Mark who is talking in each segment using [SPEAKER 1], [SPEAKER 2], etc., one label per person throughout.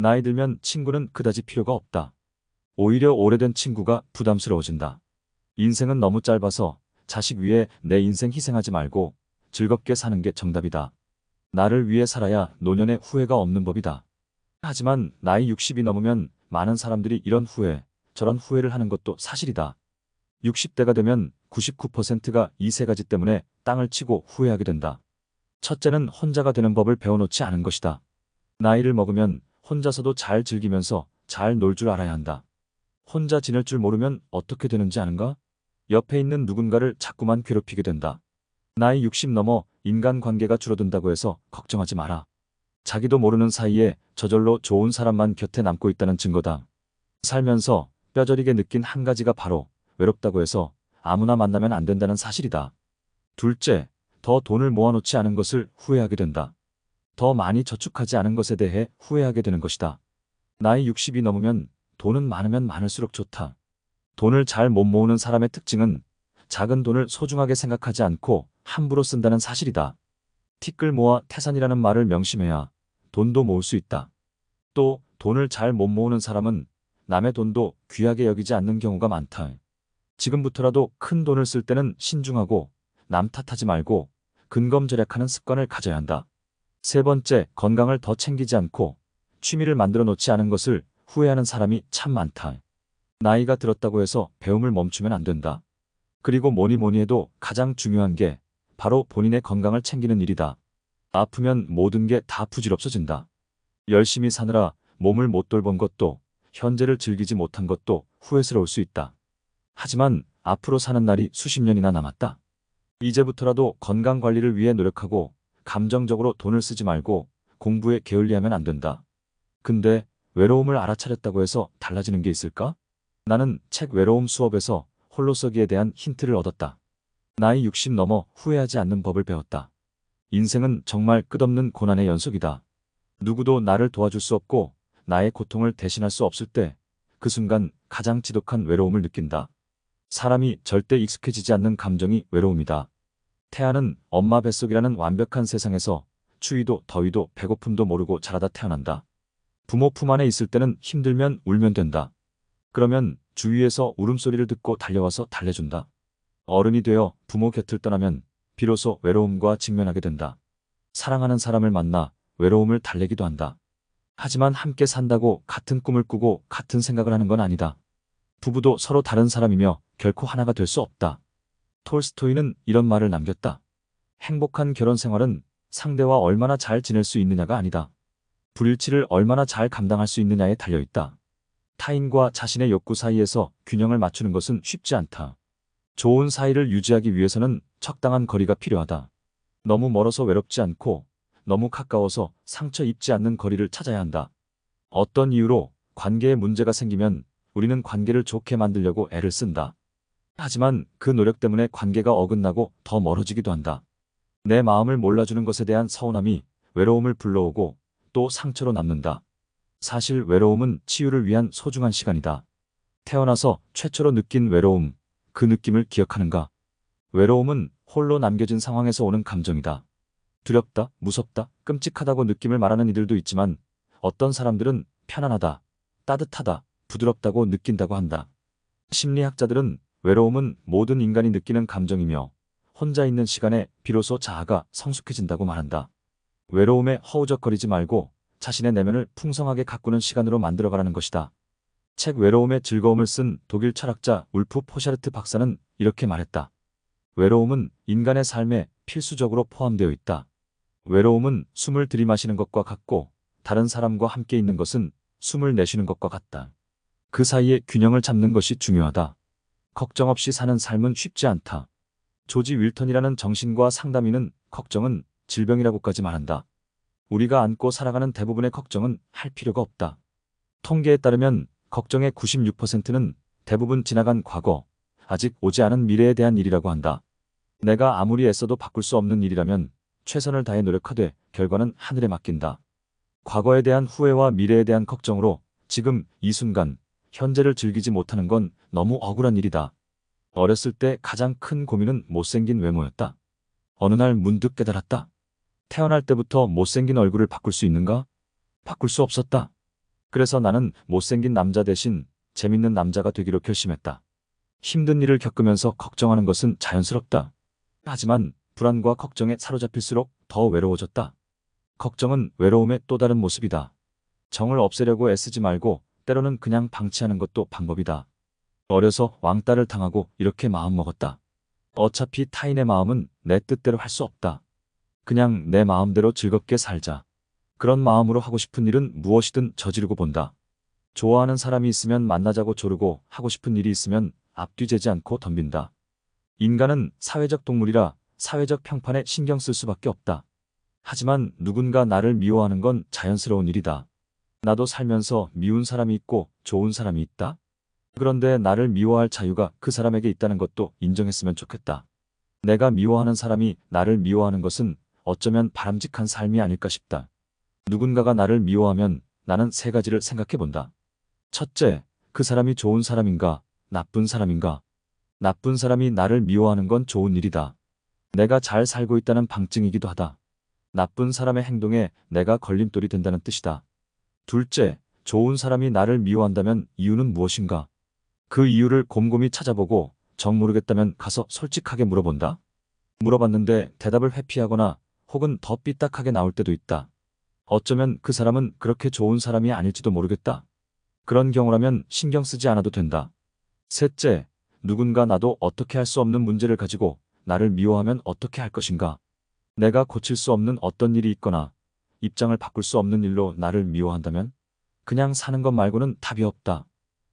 [SPEAKER 1] 나이 들면 친구는 그다지 필요가 없다. 오히려 오래된 친구가 부담스러워진다. 인생은 너무 짧아서 자식 위해 내 인생 희생하지 말고 즐겁게 사는 게 정답이다. 나를 위해 살아야 노년에 후회가 없는 법이다. 하지만 나이 60이 넘으면 많은 사람들이 이런 후회, 저런 후회를 하는 것도 사실이다. 60대가 되면 99%가 이 세 가지 때문에 땅을 치고 후회하게 된다. 첫째는 혼자가 되는 법을 배워놓지 않은 것이다. 나이를 먹으면 혼자서도 잘 즐기면서 잘 놀 줄 알아야 한다. 혼자 지낼 줄 모르면 어떻게 되는지 아는가? 옆에 있는 누군가를 자꾸만 괴롭히게 된다. 나이 60 넘어 인간관계가 줄어든다고 해서 걱정하지 마라. 자기도 모르는 사이에 저절로 좋은 사람만 곁에 남고 있다는 증거다. 살면서 뼈저리게 느낀 한 가지가 바로 외롭다고 해서 아무나 만나면 안 된다는 사실이다. 둘째, 더 돈을 모아놓지 않은 것을 후회하게 된다. 더 많이 저축하지 않은 것에 대해 후회하게 되는 것이다. 나이 60이 넘으면 돈은 많으면 많을수록 좋다. 돈을 잘 못 모으는 사람의 특징은 작은 돈을 소중하게 생각하지 않고 함부로 쓴다는 사실이다. 티끌 모아 태산이라는 말을 명심해야 돈도 모을 수 있다. 또 돈을 잘 못 모으는 사람은 남의 돈도 귀하게 여기지 않는 경우가 많다. 지금부터라도 큰 돈을 쓸 때는 신중하고 남 탓하지 말고 근검절약하는 습관을 가져야 한다. 세 번째, 건강을 더 챙기지 않고 취미를 만들어 놓지 않은 것을 후회하는 사람이 참 많다. 나이가 들었다고 해서 배움을 멈추면 안 된다. 그리고 뭐니 해도 가장 중요한 게 바로 본인의 건강을 챙기는 일이다. 아프면 모든 게 다 부질없어진다. 열심히 사느라 몸을 못 돌본 것도 현재를 즐기지 못한 것도 후회스러울 수 있다. 하지만 앞으로 사는 날이 수십 년이나 남았다. 이제부터라도 건강 관리를 위해 노력하고 감정적으로 돈을 쓰지 말고 공부에 게을리하면 안 된다. 근데 외로움을 알아차렸다고 해서 달라지는 게 있을까? 나는 책 외로움 수업에서 홀로서기에 대한 힌트를 얻었다. 나이 60 넘어 후회하지 않는 법을 배웠다. 인생은 정말 끝없는 고난의 연속이다. 누구도 나를 도와줄 수 없고 나의 고통을 대신할 수 없을 때 그 순간 가장 지독한 외로움을 느낀다. 사람이 절대 익숙해지지 않는 감정이 외로움이다. 태아는 엄마 뱃속이라는 완벽한 세상에서 추위도 더위도 배고픔도 모르고 자라다 태어난다. 부모 품 안에 있을 때는 힘들면 울면 된다. 그러면 주위에서 울음소리를 듣고 달려와서 달래준다. 어른이 되어 부모 곁을 떠나면 비로소 외로움과 직면하게 된다. 사랑하는 사람을 만나 외로움을 달래기도 한다. 하지만 함께 산다고 같은 꿈을 꾸고 같은 생각을 하는 건 아니다. 부부도 서로 다른 사람이며 결코 하나가 될 수 없다. 톨스토이는 이런 말을 남겼다. 행복한 결혼 생활은 상대와 얼마나 잘 지낼 수 있느냐가 아니다. 불일치를 얼마나 잘 감당할 수 있느냐에 달려있다. 타인과 자신의 욕구 사이에서 균형을 맞추는 것은 쉽지 않다. 좋은 사이를 유지하기 위해서는 적당한 거리가 필요하다. 너무 멀어서 외롭지 않고 너무 가까워서 상처 입지 않는 거리를 찾아야 한다. 어떤 이유로 관계에 문제가 생기면 우리는 관계를 좋게 만들려고 애를 쓴다. 하지만 그 노력 때문에 관계가 어긋나고 더 멀어지기도 한다. 내 마음을 몰라주는 것에 대한 서운함이 외로움을 불러오고 또 상처로 남는다. 사실 외로움은 치유를 위한 소중한 시간이다. 태어나서 최초로 느낀 외로움, 그 느낌을 기억하는가? 외로움은 홀로 남겨진 상황에서 오는 감정이다. 두렵다, 무섭다, 끔찍하다고 느낌을 말하는 이들도 있지만 어떤 사람들은 편안하다, 따뜻하다, 부드럽다고 느낀다고 한다. 심리학자들은 외로움은 모든 인간이 느끼는 감정이며 혼자 있는 시간에 비로소 자아가 성숙해진다고 말한다. 외로움에 허우적거리지 말고 자신의 내면을 풍성하게 가꾸는 시간으로 만들어가라는 것이다. 책 외로움의 즐거움을 쓴 독일 철학자 울프 포샤르트 박사는 이렇게 말했다. 외로움은 인간의 삶에 필수적으로 포함되어 있다. 외로움은 숨을 들이마시는 것과 같고 다른 사람과 함께 있는 것은 숨을 내쉬는 것과 같다. 그 사이에 균형을 잡는 것이 중요하다. 걱정 없이 사는 삶은 쉽지 않다. 조지 윌턴이라는 정신과 상담인은 걱정은 질병이라고까지 말한다. 우리가 안고 살아가는 대부분의 걱정은 할 필요가 없다. 통계에 따르면 걱정의 96%는 대부분 지나간 과거, 아직 오지 않은 미래에 대한 일이라고 한다. 내가 아무리 애써도 바꿀 수 없는 일이라면 최선을 다해 노력하되 결과는 하늘에 맡긴다. 과거에 대한 후회와 미래에 대한 걱정으로 지금 이 순간, 현재를 즐기지 못하는 건 너무 억울한 일이다. 어렸을 때 가장 큰 고민은 못생긴 외모였다. 어느 날 문득 깨달았다. 태어날 때부터 못생긴 얼굴을 바꿀 수 있는가? 바꿀 수 없었다. 그래서 나는 못생긴 남자 대신 재밌는 남자가 되기로 결심했다. 힘든 일을 겪으면서 걱정하는 것은 자연스럽다. 하지만 불안과 걱정에 사로잡힐수록 더 외로워졌다. 걱정은 외로움의 또 다른 모습이다. 정을 없애려고 애쓰지 말고 때로는 그냥 방치하는 것도 방법이다. 어려서 왕따를 당하고 이렇게 마음먹었다. 어차피 타인의 마음은 내 뜻대로 할 수 없다. 그냥 내 마음대로 즐겁게 살자. 그런 마음으로 하고 싶은 일은 무엇이든 저지르고 본다. 좋아하는 사람이 있으면 만나자고 조르고 하고 싶은 일이 있으면 앞뒤 재지 않고 덤빈다. 인간은 사회적 동물이라 사회적 평판에 신경 쓸 수밖에 없다. 하지만 누군가 나를 미워하는 건 자연스러운 일이다. 나도 살면서 미운 사람이 있고 좋은 사람이 있다. 그런데 나를 미워할 자유가 그 사람에게 있다는 것도 인정했으면 좋겠다. 내가 미워하는 사람이 나를 미워하는 것은 어쩌면 바람직한 삶이 아닐까 싶다. 누군가가 나를 미워하면 나는 세 가지를 생각해 본다. 첫째, 그 사람이 좋은 사람인가, 나쁜 사람인가. 나쁜 사람이 나를 미워하는 건 좋은 일이다. 내가 잘 살고 있다는 방증이기도 하다. 나쁜 사람의 행동에 내가 걸림돌이 된다는 뜻이다. 둘째, 좋은 사람이 나를 미워한다면 이유는 무엇인가? 그 이유를 곰곰이 찾아보고 정 모르겠다면 가서 솔직하게 물어본다. 물어봤는데 대답을 회피하거나 혹은 더 삐딱하게 나올 때도 있다. 어쩌면 그 사람은 그렇게 좋은 사람이 아닐지도 모르겠다. 그런 경우라면 신경 쓰지 않아도 된다. 셋째, 누군가 나도 어떻게 할 수 없는 문제를 가지고 나를 미워하면 어떻게 할 것인가? 내가 고칠 수 없는 어떤 일이 있거나 입장을 바꿀 수 없는 일로 나를 미워한다면 그냥 사는 것 말고는 답이 없다.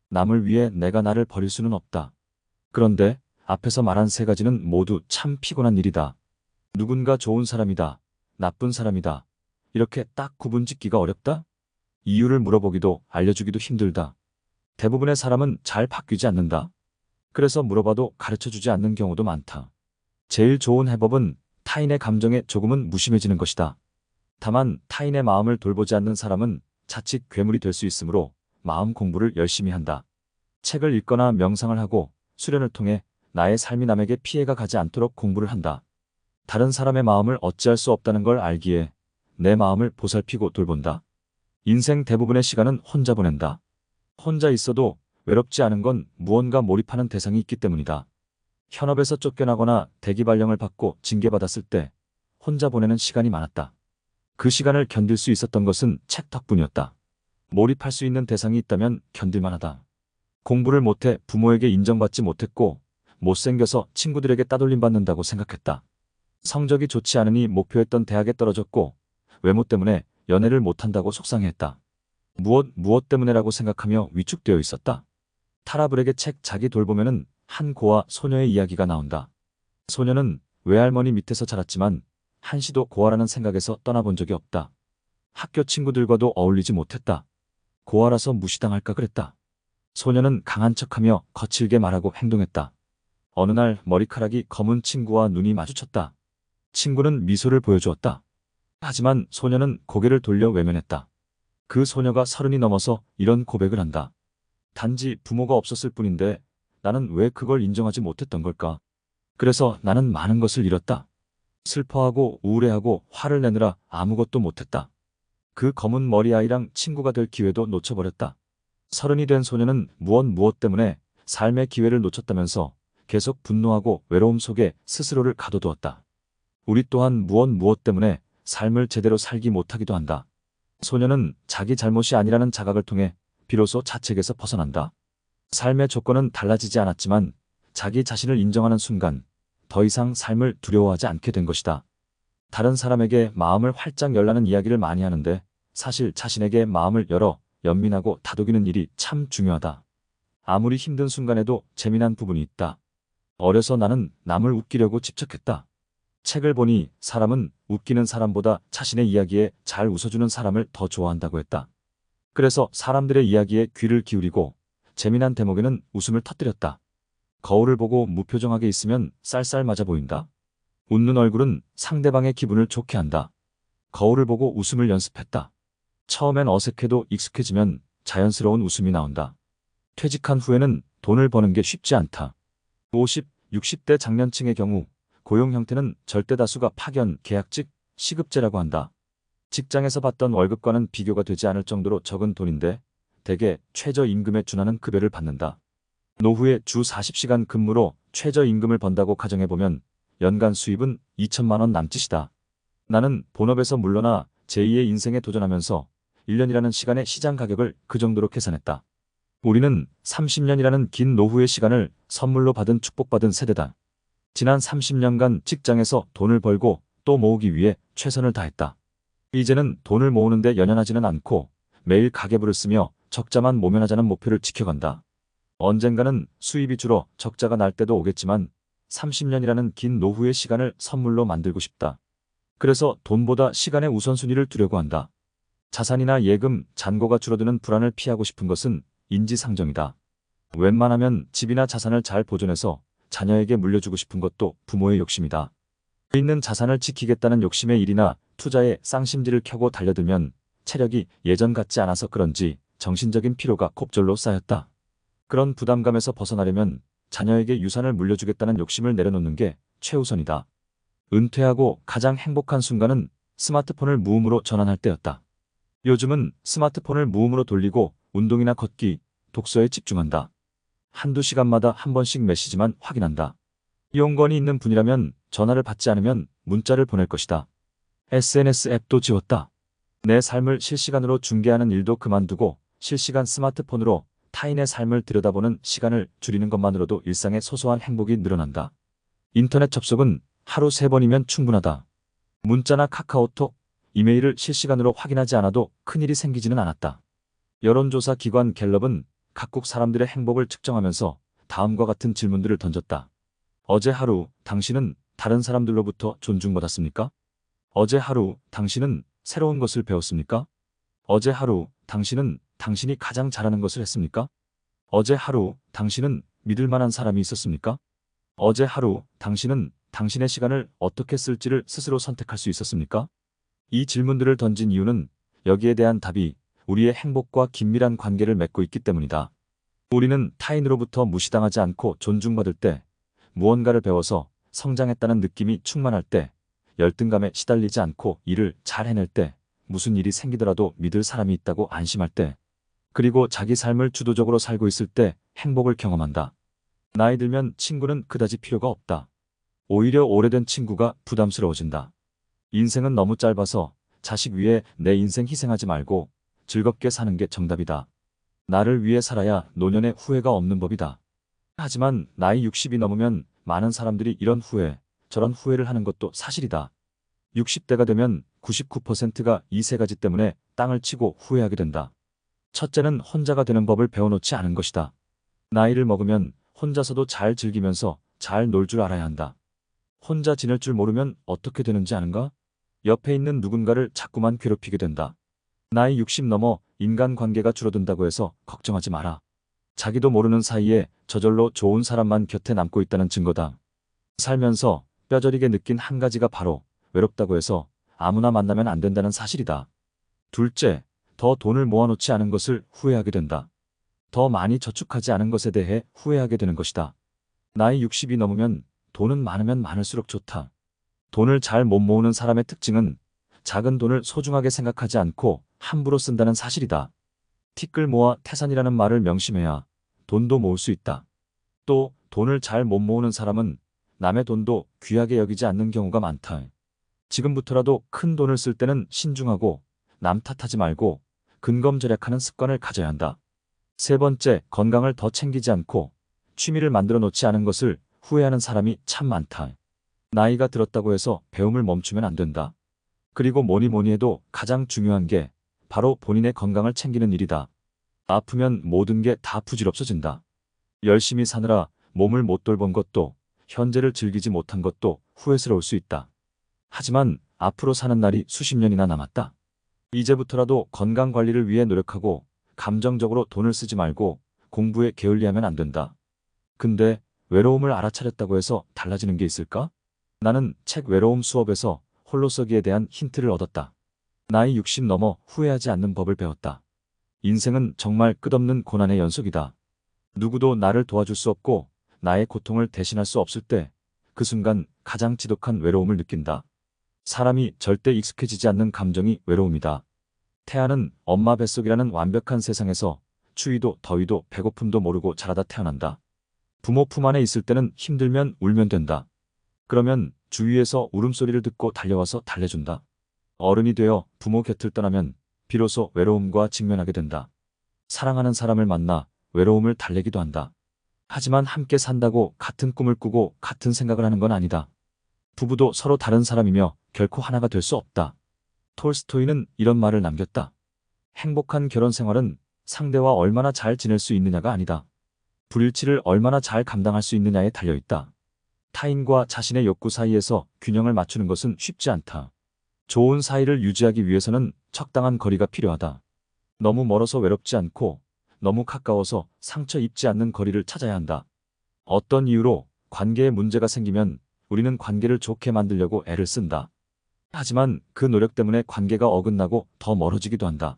[SPEAKER 1] 남을 위해 내가 나를 버릴 수는 없다. 그런데 앞에서 말한 세 가지는 모두 참 피곤한 일이다. 누군가 좋은 사람이다. 나쁜 사람이다. 이렇게 딱 구분 짓기가 어렵다? 이유를 물어보기도 알려주기도 힘들다. 대부분의 사람은 잘 바뀌지 않는다. 그래서 물어봐도 가르쳐주지 않는 경우도 많다. 제일 좋은 해법은 타인의 감정에 조금은 무심해지는 것이다. 다만 타인의 마음을 돌보지 않는 사람은 자칫 괴물이 될 수 있으므로 마음 공부를 열심히 한다. 책을 읽거나 명상을 하고 수련을 통해 나의 삶이 남에게 피해가 가지 않도록 공부를 한다. 다른 사람의 마음을 어찌할 수 없다는 걸 알기에 내 마음을 보살피고 돌본다. 인생 대부분의 시간은 혼자 보낸다. 혼자 있어도 외롭지 않은 건 무언가 몰입하는 대상이 있기 때문이다. 현업에서 쫓겨나거나 대기 발령을 받고 징계받았을 때 혼자 보내는 시간이 많았다. 그 시간을 견딜 수 있었던 것은 책 덕분이었다. 몰입할 수 있는 대상이 있다면 견딜만하다. 공부를 못해 부모에게 인정받지 못했고 못생겨서 친구들에게 따돌림 받는다고 생각했다. 성적이 좋지 않으니 목표했던 대학에 떨어졌고 외모 때문에 연애를 못한다고 속상해했다. 무엇 때문에라고 생각하며 위축되어 있었다. 타라블에게 책 자기 돌보면은 한 고아 소녀의 이야기가 나온다. 소녀는 외할머니 밑에서 자랐지만 한시도 고아라는 생각에서 떠나본 적이 없다. 학교 친구들과도 어울리지 못했다. 고아라서 무시당할까 그랬다. 소녀는 강한 척하며 거칠게 말하고 행동했다. 어느 날 머리카락이 검은 친구와 눈이 마주쳤다. 친구는 미소를 보여주었다. 하지만 소녀는 고개를 돌려 외면했다. 그 소녀가 30이 넘어서 이런 고백을 한다. 단지 부모가 없었을 뿐인데 나는 왜 그걸 인정하지 못했던 걸까? 그래서 나는 많은 것을 잃었다. 슬퍼하고 우울해하고 화를 내느라 아무것도 못했다. 그 검은 머리 아이랑 친구가 될 기회도 놓쳐버렸다. 30이 된 소녀는 무엇 때문에 삶의 기회를 놓쳤다면서 계속 분노하고 외로움 속에 스스로를 가둬두었다. 우리 또한 무엇 때문에 삶을 제대로 살기 못하기도 한다. 소녀는 자기 잘못이 아니라는 자각을 통해 비로소 자책에서 벗어난다. 삶의 조건은 달라지지 않았지만 자기 자신을 인정하는 순간 더 이상 삶을 두려워하지 않게 된 것이다. 다른 사람에게 마음을 활짝 열라는 이야기를 많이 하는데 사실 자신에게 마음을 열어 연민하고 다독이는 일이 참 중요하다. 아무리 힘든 순간에도 재미난 부분이 있다. 어려서 나는 남을 웃기려고 집착했다. 책을 보니 사람은 웃기는 사람보다 자신의 이야기에 잘 웃어주는 사람을 더 좋아한다고 했다. 그래서 사람들의 이야기에 귀를 기울이고 재미난 대목에는 웃음을 터뜨렸다. 거울을 보고 무표정하게 있으면 쌀쌀 맞아 보인다. 웃는 얼굴은 상대방의 기분을 좋게 한다. 거울을 보고 웃음을 연습했다. 처음엔 어색해도 익숙해지면 자연스러운 웃음이 나온다. 퇴직한 후에는 돈을 버는 게 쉽지 않다. 50, 60대 장년층의 경우 고용 형태는 절대 다수가 파견, 계약직, 시급제라고 한다. 직장에서 받던 월급과는 비교가 되지 않을 정도로 적은 돈인데 대개 최저임금에 준하는 급여를 받는다. 노후에 주 40시간 근무로 최저임금을 번다고 가정해보면 연간 수입은 2천만 원 남짓이다. 나는 본업에서 물러나 제2의 인생에 도전하면서 1년이라는 시간의 시장 가격을 그 정도로 계산했다. 우리는 30년이라는 긴 노후의 시간을 선물로 받은 축복받은 세대다. 지난 30년간 직장에서 돈을 벌고 또 모으기 위해 최선을 다했다. 이제는 돈을 모으는데 연연하지는 않고 매일 가계부를 쓰며 적자만 모면하자는 목표를 지켜간다. 언젠가는 수입이 줄어 적자가 날 때도 오겠지만 30년이라는 긴 노후의 시간을 선물로 만들고 싶다. 그래서 돈보다 시간의 우선순위를 두려고 한다. 자산이나 예금, 잔고가 줄어드는 불안을 피하고 싶은 것은 인지상정이다. 웬만하면 집이나 자산을 잘 보존해서 자녀에게 물려주고 싶은 것도 부모의 욕심이다. 있는 자산을 지키겠다는 욕심의 일이나 투자에 쌍심지를 켜고 달려들면 체력이 예전 같지 않아서 그런지 정신적인 피로가 곱절로 쌓였다. 그런 부담감에서 벗어나려면 자녀에게 유산을 물려주겠다는 욕심을 내려놓는 게 최우선이다. 은퇴하고 가장 행복한 순간은 스마트폰을 무음으로 전환할 때였다. 요즘은 스마트폰을 무음으로 돌리고 운동이나 걷기, 독서에 집중한다. 한두 시간마다 한 번씩 메시지만 확인한다. 이용권이 있는 분이라면 전화를 받지 않으면 문자를 보낼 것이다. SNS 앱도 지웠다. 내 삶을 실시간으로 중계하는 일도 그만두고 실시간 스마트폰으로 타인의 삶을 들여다보는 시간을 줄이는 것만으로도 일상의 소소한 행복이 늘어난다. 인터넷 접속은 하루 3번이면 충분하다. 문자나 카카오톡, 이메일을 실시간으로 확인하지 않아도 큰일이 생기지는 않았다. 여론조사 기관 갤럽은 각국 사람들의 행복을 측정하면서 다음과 같은 질문들을 던졌다. 어제 하루 당신은 다른 사람들로부터 존중받았습니까? 어제 하루 당신은 새로운 것을 배웠습니까? 어제 하루 당신은 당신이 가장 잘하는 것을 했습니까? 어제 하루 당신은 믿을 만한 사람이 있었습니까? 어제 하루 당신은 당신의 시간을 어떻게 쓸지를 스스로 선택할 수 있었습니까? 이 질문들을 던진 이유는 여기에 대한 답이 우리의 행복과 긴밀한 관계를 맺고 있기 때문이다. 우리는 타인으로부터 무시당하지 않고 존중받을 때, 무언가를 배워서 성장했다는 느낌이 충만할 때, 열등감에 시달리지 않고 일을 잘 해낼 때, 무슨 일이 생기더라도 믿을 사람이 있다고 안심할 때, 그리고 자기 삶을 주도적으로 살고 있을 때 행복을 경험한다. 나이 들면 친구는 그다지 필요가 없다. 오히려 오래된 친구가 부담스러워진다. 인생은 너무 짧아서 자식 위해 내 인생 희생하지 말고 즐겁게 사는 게 정답이다. 나를 위해 살아야 노년에 후회가 없는 법이다. 하지만 나이 60이 넘으면 많은 사람들이 이런 후회, 저런 후회를 하는 것도 사실이다. 60대가 되면 99%가 이 세 가지 때문에 땅을 치고 후회하게 된다. 첫째는 혼자가 되는 법을 배워놓지 않은 것이다. 나이를 먹으면 혼자서도 잘 즐기면서 잘 놀 줄 알아야 한다. 혼자 지낼 줄 모르면 어떻게 되는지 아는가? 옆에 있는 누군가를 자꾸만 괴롭히게 된다. 나이 60 넘어 인간관계가 줄어든다고 해서 걱정하지 마라. 자기도 모르는 사이에 저절로 좋은 사람만 곁에 남고 있다는 증거다. 살면서 뼈저리게 느낀 한 가지가 바로 외롭다고 해서 아무나 만나면 안 된다는 사실이다. 둘째, 더 돈을 모아놓지 않은 것을 후회하게 된다. 더 많이 저축하지 않은 것에 대해 후회하게 되는 것이다. 나이 60이 넘으면 돈은 많으면 많을수록 좋다. 돈을 잘 못 모으는 사람의 특징은 작은 돈을 소중하게 생각하지 않고 함부로 쓴다는 사실이다. 티끌 모아 태산이라는 말을 명심해야 돈도 모을 수 있다. 또 돈을 잘 못 모으는 사람은 남의 돈도 귀하게 여기지 않는 경우가 많다. 지금부터라도 큰 돈을 쓸 때는 신중하고 남 탓하지 말고 근검절약하는 습관을 가져야 한다. 세 번째, 건강을 더 챙기지 않고 취미를 만들어 놓지 않은 것을 후회하는 사람이 참 많다. 나이가 들었다고 해서 배움을 멈추면 안 된다. 그리고 뭐니 해도 가장 중요한 게 바로 본인의 건강을 챙기는 일이다. 아프면 모든 게 다 부질없어진다. 열심히 사느라 몸을 못 돌본 것도 현재를 즐기지 못한 것도 후회스러울 수 있다. 하지만 앞으로 사는 날이 수십 년이나 남았다. 이제부터라도 건강 관리를 위해 노력하고 감정적으로 돈을 쓰지 말고 공부에 게을리하면 안 된다. 근데 외로움을 알아차렸다고 해서 달라지는 게 있을까? 나는 책 외로움 수업에서 홀로서기에 대한 힌트를 얻었다. 나이 60 넘어 후회하지 않는 법을 배웠다. 인생은 정말 끝없는 고난의 연속이다. 누구도 나를 도와줄 수 없고 나의 고통을 대신할 수 없을 때 그 순간 가장 지독한 외로움을 느낀다. 사람이 절대 익숙해지지 않는 감정이 외로움이다. 태아는 엄마 뱃속이라는 완벽한 세상에서 추위도 더위도 배고픔도 모르고 자라다 태어난다. 부모 품 안에 있을 때는 힘들면 울면 된다. 그러면 주위에서 울음소리를 듣고 달려와서 달래준다. 어른이 되어 부모 곁을 떠나면 비로소 외로움과 직면하게 된다. 사랑하는 사람을 만나 외로움을 달래기도 한다. 하지만 함께 산다고 같은 꿈을 꾸고 같은 생각을 하는 건 아니다. 부부도 서로 다른 사람이며 결코 하나가 될 수 없다. 톨스토이는 이런 말을 남겼다. 행복한 결혼 생활은 상대와 얼마나 잘 지낼 수 있느냐가 아니다. 불일치를 얼마나 잘 감당할 수 있느냐에 달려있다. 타인과 자신의 욕구 사이에서 균형을 맞추는 것은 쉽지 않다. 좋은 사이를 유지하기 위해서는 적당한 거리가 필요하다. 너무 멀어서 외롭지 않고 너무 가까워서 상처 입지 않는 거리를 찾아야 한다. 어떤 이유로 관계에 문제가 생기면 우리는 관계를 좋게 만들려고 애를 쓴다. 하지만 그 노력 때문에 관계가 어긋나고 더 멀어지기도 한다.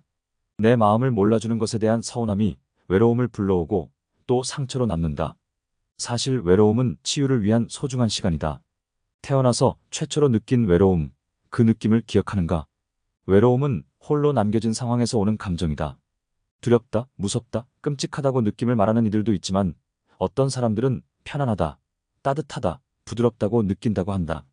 [SPEAKER 1] 내 마음을 몰라주는 것에 대한 서운함이 외로움을 불러오고 또 상처로 남는다. 사실 외로움은 치유를 위한 소중한 시간이다. 태어나서 최초로 느낀 외로움, 그 느낌을 기억하는가? 외로움은 홀로 남겨진 상황에서 오는 감정이다. 두렵다, 무섭다, 끔찍하다고 느낌을 말하는 이들도 있지만 어떤 사람들은 편안하다, 따뜻하다, 부드럽다고 느낀다고 한다.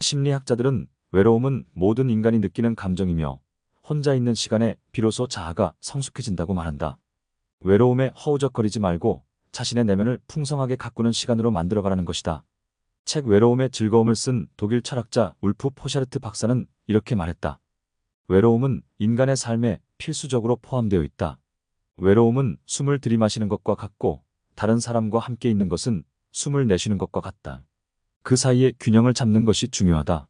[SPEAKER 1] 심리학자들은 외로움은 모든 인간이 느끼는 감정이며 혼자 있는 시간에 비로소 자아가 성숙해진다고 말한다. 외로움에 허우적거리지 말고 자신의 내면을 풍성하게 가꾸는 시간으로 만들어가라는 것이다. 책 외로움의 즐거움을 쓴 독일 철학자 울프 포샤르트 박사는 이렇게 말했다. 외로움은 인간의 삶에 필수적으로 포함되어 있다. 외로움은 숨을 들이마시는 것과 같고 다른 사람과 함께 있는 것은 숨을 내쉬는 것과 같다. 그 사이에 균형을 잡는 것이 중요하다.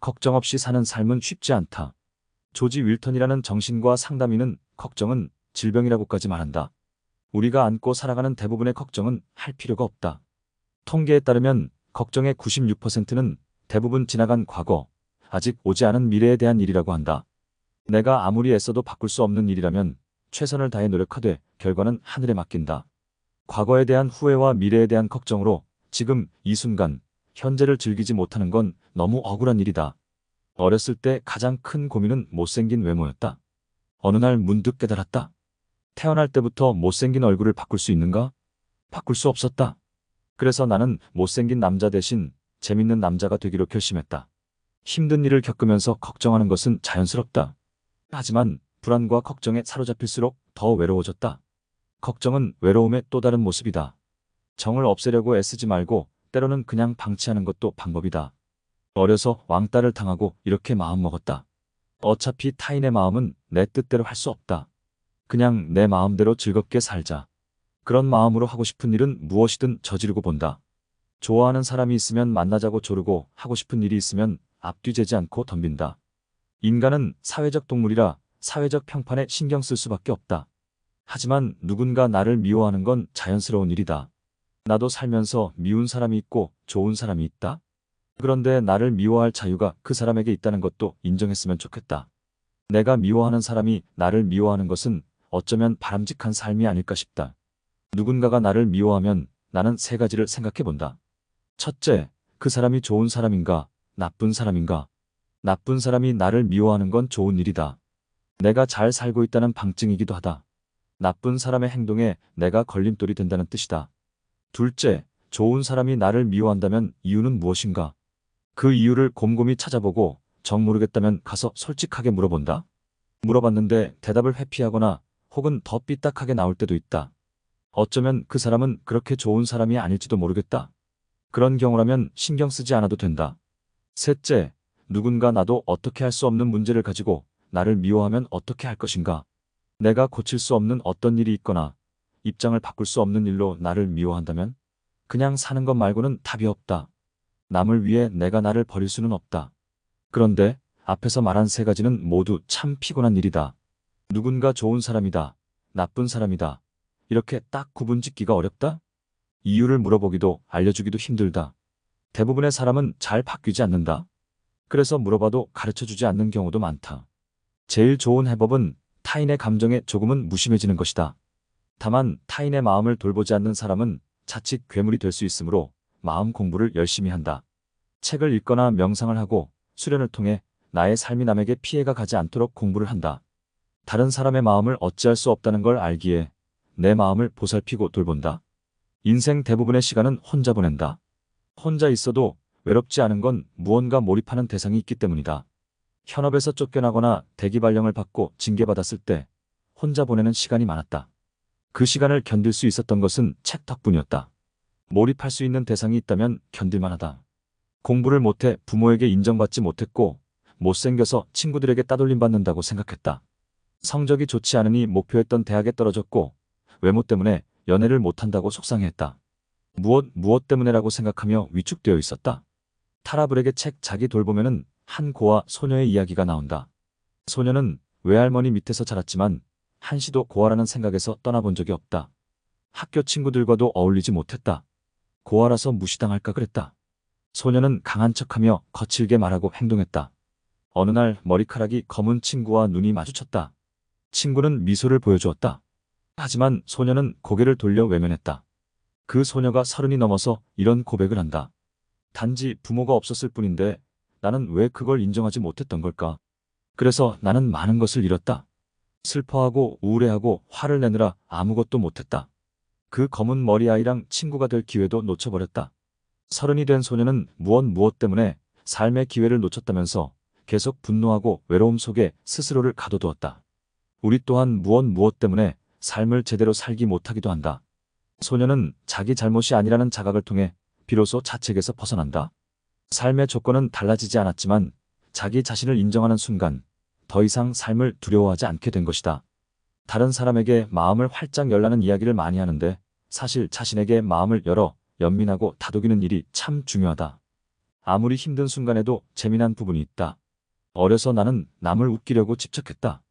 [SPEAKER 1] 걱정 없이 사는 삶은 쉽지 않다. 조지 윌턴이라는 정신과 상담인은 걱정은 질병이라고까지 말한다. 우리가 안고 살아가는 대부분의 걱정은 할 필요가 없다. 통계에 따르면 걱정의 96%는 대부분 지나간 과거, 아직 오지 않은 미래에 대한 일이라고 한다. 내가 아무리 애써도 바꿀 수 없는 일이라면 최선을 다해 노력하되 결과는 하늘에 맡긴다. 과거에 대한 후회와 미래에 대한 걱정으로 지금 이 순간, 현재를 즐기지 못하는 건 너무 억울한 일이다. 어렸을 때 가장 큰 고민은 못생긴 외모였다. 어느 날 문득 깨달았다. 태어날 때부터 못생긴 얼굴을 바꿀 수 있는가? 바꿀 수 없었다. 그래서 나는 못생긴 남자 대신 재밌는 남자가 되기로 결심했다. 힘든 일을 겪으면서 걱정하는 것은 자연스럽다. 하지만 불안과 걱정에 사로잡힐수록 더 외로워졌다. 걱정은 외로움의 또 다른 모습이다. 정을 없애려고 애쓰지 말고 때로는 그냥 방치하는 것도 방법이다. 어려서 왕따를 당하고 이렇게 마음먹었다. 어차피 타인의 마음은 내 뜻대로 할 수 없다. 그냥 내 마음대로 즐겁게 살자. 그런 마음으로 하고 싶은 일은 무엇이든 저지르고 본다. 좋아하는 사람이 있으면 만나자고 조르고 하고 싶은 일이 있으면 앞뒤 재지 않고 덤빈다. 인간은 사회적 동물이라 사회적 평판에 신경 쓸 수밖에 없다. 하지만 누군가 나를 미워하는 건 자연스러운 일이다. 나도 살면서 미운 사람이 있고 좋은 사람이 있다. 그런데 나를 미워할 자유가 그 사람에게 있다는 것도 인정했으면 좋겠다. 내가 미워하는 사람이 나를 미워하는 것은 어쩌면 바람직한 삶이 아닐까 싶다. 누군가가 나를 미워하면 나는 세 가지를 생각해 본다. 첫째, 그 사람이 좋은 사람인가, 나쁜 사람인가? 나쁜 사람이 나를 미워하는 건 좋은 일이다. 내가 잘 살고 있다는 방증이기도 하다. 나쁜 사람의 행동에 내가 걸림돌이 된다는 뜻이다. 둘째, 좋은 사람이 나를 미워한다면 이유는 무엇인가? 그 이유를 곰곰이 찾아보고 정 모르겠다면 가서 솔직하게 물어본다. 물어봤는데 대답을 회피하거나 혹은 더 삐딱하게 나올 때도 있다. 어쩌면 그 사람은 그렇게 좋은 사람이 아닐지도 모르겠다. 그런 경우라면 신경 쓰지 않아도 된다. 셋째, 누군가 나도 어떻게 할 수 없는 문제를 가지고 나를 미워하면 어떻게 할 것인가? 내가 고칠 수 없는 어떤 일이 있거나 입장을 바꿀 수 없는 일로 나를 미워한다면? 그냥 사는 것 말고는 답이 없다. 남을 위해 내가 나를 버릴 수는 없다. 그런데 앞에서 말한 세 가지는 모두 참 피곤한 일이다. 누군가 좋은 사람이다. 나쁜 사람이다. 이렇게 딱 구분 짓기가 어렵다? 이유를 물어보기도 알려주기도 힘들다. 대부분의 사람은 잘 바뀌지 않는다. 그래서 물어봐도 가르쳐주지 않는 경우도 많다. 제일 좋은 해법은 타인의 감정에 조금은 무심해지는 것이다. 다만 타인의 마음을 돌보지 않는 사람은 자칫 괴물이 될 수 있으므로 마음 공부를 열심히 한다. 책을 읽거나 명상을 하고 수련을 통해 나의 삶이 남에게 피해가 가지 않도록 공부를 한다. 다른 사람의 마음을 어찌할 수 없다는 걸 알기에 내 마음을 보살피고 돌본다. 인생 대부분의 시간은 혼자 보낸다. 혼자 있어도 외롭지 않은 건 무언가 몰입하는 대상이 있기 때문이다. 현업에서 쫓겨나거나 대기 발령을 받고 징계받았을 때 혼자 보내는 시간이 많았다. 그 시간을 견딜 수 있었던 것은 책 덕분이었다. 몰입할 수 있는 대상이 있다면 견딜만하다. 공부를 못해 부모에게 인정받지 못했고 못생겨서 친구들에게 따돌림 받는다고 생각했다. 성적이 좋지 않으니 목표했던 대학에 떨어졌고 외모 때문에 연애를 못한다고 속상해했다. 무엇 때문에라고 생각하며 위축되어 있었다. 타라브렉의 책 자기 돌보면은 한 고아 소녀의 이야기가 나온다. 소녀는 외할머니 밑에서 자랐지만 한시도 고아라는 생각에서 떠나본 적이 없다. 학교 친구들과도 어울리지 못했다. 고아라서 무시당할까 그랬다. 소녀는 강한 척하며 거칠게 말하고 행동했다. 어느 날 머리카락이 검은 친구와 눈이 마주쳤다. 친구는 미소를 보여주었다. 하지만 소녀는 고개를 돌려 외면했다. 그 소녀가 30이 넘어서 이런 고백을 한다. 단지 부모가 없었을 뿐인데 나는 왜 그걸 인정하지 못했던 걸까? 그래서 나는 많은 것을 잃었다. 슬퍼하고 우울해하고 화를 내느라 아무것도 못했다. 그 검은 머리 아이랑 친구가 될 기회도 놓쳐버렸다. 30이 된 소녀는 무엇 때문에 삶의 기회를 놓쳤다면서 계속 분노하고 외로움 속에 스스로를 가둬두었다. 우리 또한 무엇 때문에 삶을 제대로 살기 못하기도 한다. 소녀는 자기 잘못이 아니라는 자각을 통해 비로소 자책에서 벗어난다. 삶의 조건은 달라지지 않았지만 자기 자신을 인정하는 순간 더 이상 삶을 두려워하지 않게 된 것이다. 다른 사람에게 마음을 활짝 열라는 이야기를 많이 하는데 사실 자신에게 마음을 열어 연민하고 다독이는 일이 참 중요하다. 아무리 힘든 순간에도 재미난 부분이 있다. 어려서 나는 남을 웃기려고 집착했다.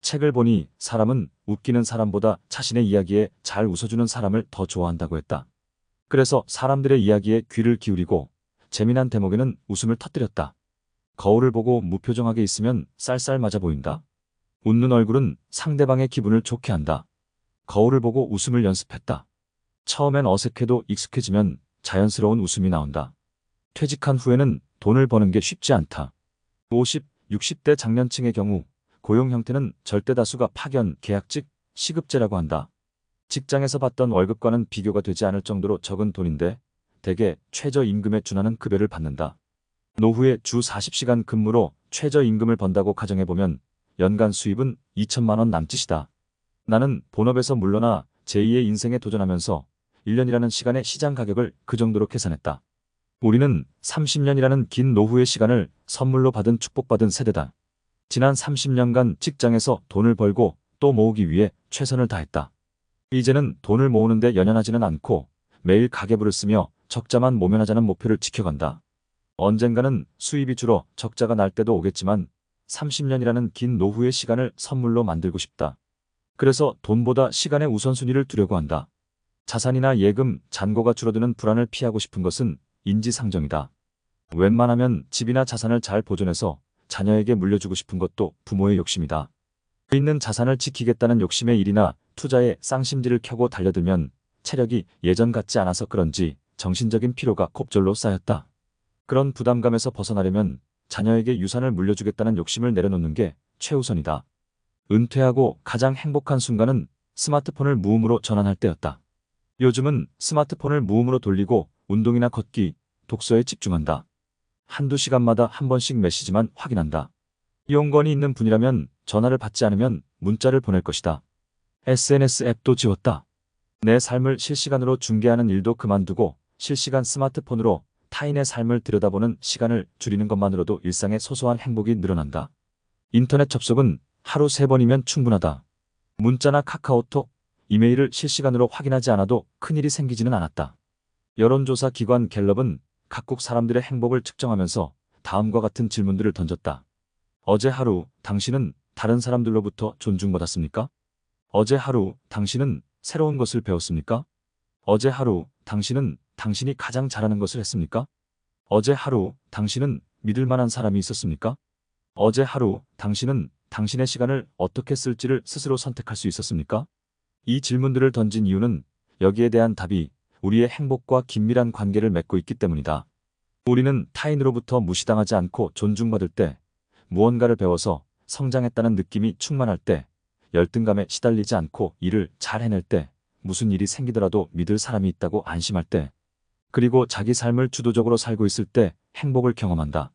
[SPEAKER 1] 책을 보니 사람은 웃기는 사람보다 자신의 이야기에 잘 웃어주는 사람을 더 좋아한다고 했다. 그래서 사람들의 이야기에 귀를 기울이고 재미난 대목에는 웃음을 터뜨렸다. 거울을 보고 무표정하게 있으면 쌀쌀 맞아 보인다. 웃는 얼굴은 상대방의 기분을 좋게 한다. 거울을 보고 웃음을 연습했다. 처음엔 어색해도 익숙해지면 자연스러운 웃음이 나온다. 퇴직한 후에는 돈을 버는 게 쉽지 않다. 50, 60대 장년층의 경우 고용 형태는 절대 다수가 파견, 계약직, 시급제라고 한다. 직장에서 받던 월급과는 비교가 되지 않을 정도로 적은 돈인데 대개 최저임금에 준하는 급여를 받는다. 노후에 주 40시간 근무로 최저임금을 번다고 가정해보면 연간 수입은 2천만 원 남짓이다. 나는 본업에서 물러나 제2의 인생에 도전하면서 1년이라는 시간의 시장 가격을 그 정도로 계산했다. 우리는 30년이라는 긴 노후의 시간을 선물로 받은 축복받은 세대다. 지난 30년간 직장에서 돈을 벌고 또 모으기 위해 최선을 다했다. 이제는 돈을 모으는데 연연하지는 않고 매일 가계부를 쓰며 적자만 모면하자는 목표를 지켜간다. 언젠가는 수입이 줄어 적자가 날 때도 오겠지만 30년이라는 긴 노후의 시간을 선물로 만들고 싶다. 그래서 돈보다 시간의 우선순위를 두려고 한다. 자산이나 예금, 잔고가 줄어드는 불안을 피하고 싶은 것은 인지상정이다. 웬만하면 집이나 자산을 잘 보존해서 자녀에게 물려주고 싶은 것도 부모의 욕심이다. 있는 자산을 지키겠다는 욕심의 일이나 투자에 쌍심지를 켜고 달려들면 체력이 예전 같지 않아서 그런지 정신적인 피로가 곱절로 쌓였다. 그런 부담감에서 벗어나려면 자녀에게 유산을 물려주겠다는 욕심을 내려놓는 게 최우선이다. 은퇴하고 가장 행복한 순간은 스마트폰을 무음으로 전환할 때였다. 요즘은 스마트폰을 무음으로 돌리고 운동이나 걷기, 독서에 집중한다. 한두 시간마다 한 번씩 메시지만 확인한다. 이용권이 있는 분이라면 전화를 받지 않으면 문자를 보낼 것이다. SNS 앱도 지웠다. 내 삶을 실시간으로 중계하는 일도 그만두고 실시간 스마트폰으로 타인의 삶을 들여다보는 시간을 줄이는 것만으로도 일상의 소소한 행복이 늘어난다. 인터넷 접속은 하루 3번이면 충분하다. 문자나 카카오톡, 이메일을 실시간으로 확인하지 않아도 큰일이 생기지는 않았다. 여론조사 기관 갤럽은 각국 사람들의 행복을 측정하면서 다음과 같은 질문들을 던졌다. 어제 하루 당신은 다른 사람들로부터 존중받았습니까? 어제 하루 당신은 새로운 것을 배웠습니까? 어제 하루 당신은 당신이 가장 잘하는 것을 했습니까? 어제 하루 당신은 믿을 만한 사람이 있었습니까? 어제 하루 당신은 당신의 시간을 어떻게 쓸지를 스스로 선택할 수 있었습니까? 이 질문들을 던진 이유는 여기에 대한 답이 우리의 행복과 긴밀한 관계를 맺고 있기 때문이다. 우리는 타인으로부터 무시당하지 않고 존중받을 때, 무언가를 배워서 성장했다는 느낌이 충만할 때, 열등감에 시달리지 않고 일을 잘 해낼 때, 무슨 일이 생기더라도 믿을 사람이 있다고 안심할 때, 그리고 자기 삶을 주도적으로 살고 있을 때 행복을 경험한다.